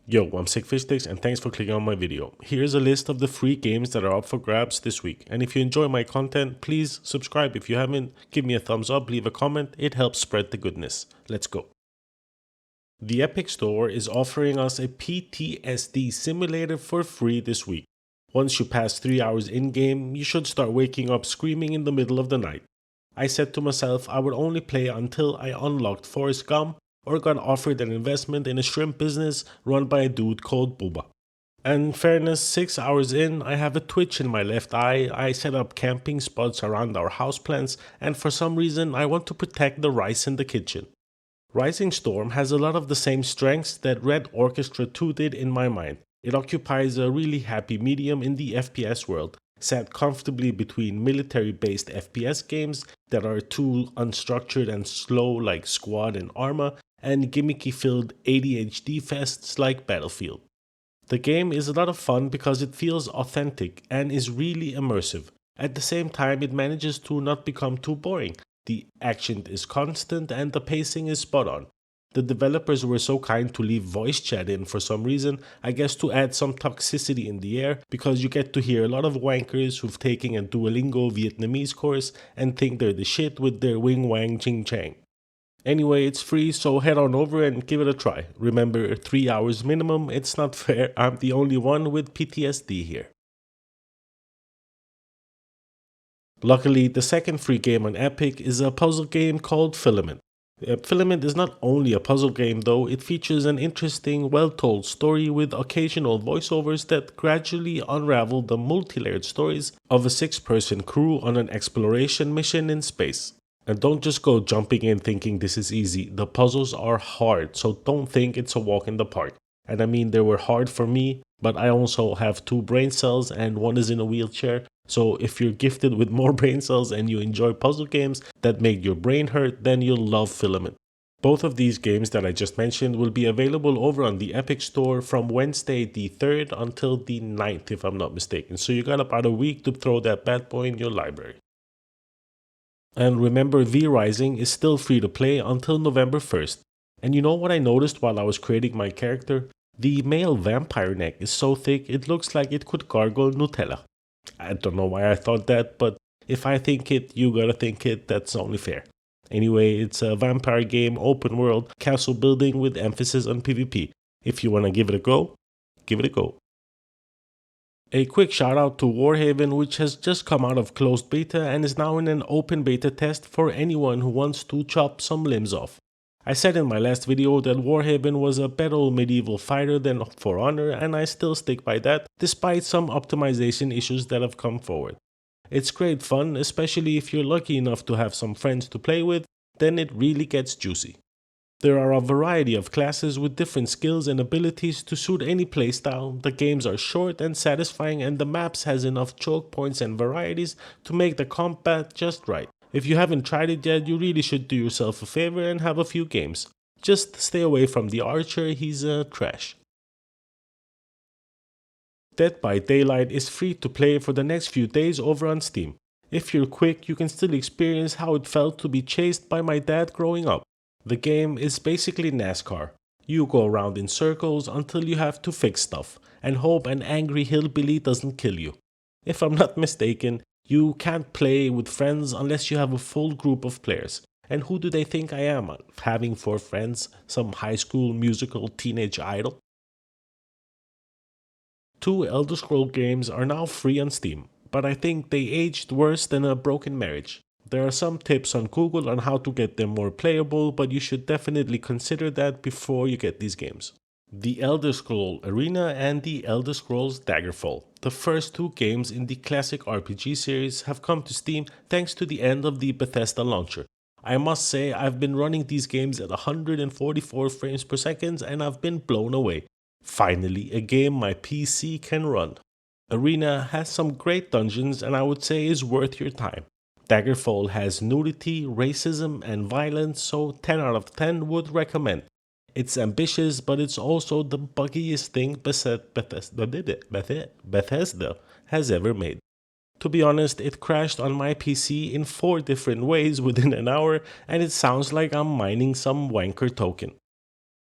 Yo, I'm SickFishSticks and thanks for clicking on my video. Here's a list of the free games that are up for grabs this week. And if you enjoy my content, please subscribe if you haven't, give me a thumbs up, leave a comment, it helps spread the goodness. Let's go. The Epic Store is offering us a PTSD simulator for free this week. Once you pass 3 hours in-game, you should start waking up screaming in the middle of the night. I said to myself I would only play until I unlocked Forrest Gump or got offered an investment in a shrimp business run by a dude called Booba. And in fairness, 6 hours in, I have a twitch in my left eye, I set up camping spots around our houseplants, and for some reason I want to protect the rice in the kitchen. Rising Storm has a lot of the same strengths that Red Orchestra 2 did in my mind. It occupies a really happy medium in the FPS world, sat comfortably between military-based FPS games that are too unstructured and slow like Squad and Arma, and gimmicky-filled ADHD fests like Battlefield. The game is a lot of fun because it feels authentic and is really immersive. At the same time, it manages to not become too boring. The action is constant and the pacing is spot on. The developers were so kind to leave voice chat in for some reason, I guess to add some toxicity in the air, because you get to hear a lot of wankers who've taken a Duolingo Vietnamese course and think they're the shit with their wing wang ching chang. Anyway, it's free, so head on over and give it a try. Remember, 3 hours minimum, it's not fair, I'm the only one with PTSD here. Luckily, the second free game on Epic is a puzzle game called Filament. Filament is not only a puzzle game though, it features an interesting, well-told story with occasional voiceovers that gradually unravel the multi-layered stories of a 6-person crew on an exploration mission in space. And don't just go jumping in thinking this is easy, the puzzles are hard, so don't think it's a walk in the park. And I mean, they were hard for me, but I also have 2 brain cells and one is in a wheelchair. So if you're gifted with more brain cells and you enjoy puzzle games that make your brain hurt, then you'll love Filament. Both of these games that I just mentioned will be available over on the Epic Store from Wednesday the 3rd until the 9th if I'm not mistaken. So you got about a week to throw that bad boy in your library. And remember, V-Rising is still free to play until November 1st. And you know what I noticed while I was creating my character? The male vampire neck is so thick it looks like it could gargle Nutella. I don't know why I thought that, but if I think it, you gotta think it, that's only fair. Anyway, it's a vampire game, open world, castle building with emphasis on PvP. If you wanna give it a go, give it a go. A quick shout out to Warhaven, which has just come out of closed beta and is now in an open beta test for anyone who wants to chop some limbs off. I said in my last video that Warhaven was a better medieval fighter than For Honor, and I still stick by that, despite some optimization issues that have come forward. It's great fun, especially if you're lucky enough to have some friends to play with, then it really gets juicy. There are a variety of classes with different skills and abilities to suit any playstyle, the games are short and satisfying, and the maps has enough choke points and varieties to make the combat just right. If you haven't tried it yet, you really should do yourself a favor and have a few games. Just stay away from the archer, he's trash. Dead by Daylight is free to play for the next few days over on Steam. If you're quick, you can still experience how it felt to be chased by my dad growing up. The game is basically NASCAR. You go around in circles until you have to fix stuff, and hope an angry hillbilly doesn't kill you. If I'm not mistaken, you can't play with friends unless you have a full group of players. And who do they think I am? Having 4 friends? Some high school musical teenage idol? 2 Elder Scrolls games are now free on Steam, but I think they aged worse than a broken marriage. There are some tips on Google on how to get them more playable, but you should definitely consider that before you get these games. The Elder Scrolls Arena and the Elder Scrolls Daggerfall. The first 2 games in the classic RPG series have come to Steam thanks to the end of the Bethesda launcher. I must say I've been running these games at 144 frames per second and I've been blown away. Finally, a game my PC can run. Arena has some great dungeons and I would say is worth your time. Daggerfall has nudity, racism, and violence, so 10 out of 10 would recommend. It's ambitious, but it's also the buggiest thing Bethesda has ever made. To be honest, it crashed on my PC in 4 different ways within an hour, and it sounds like I'm mining some wanker token.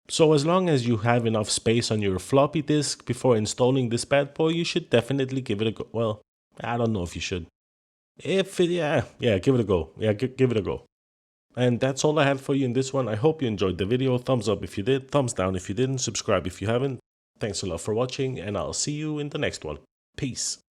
So as long as you have enough space on your floppy disk before installing this bad boy, you should definitely give it a go. Well, I don't know if you should. Yeah, give it a go. Yeah, give it a go. And that's all I had for you in this one. I hope you enjoyed the video. Thumbs up if you did, thumbs down if you didn't, subscribe if you haven't. Thanks a lot for watching, and I'll see you in the next one. Peace.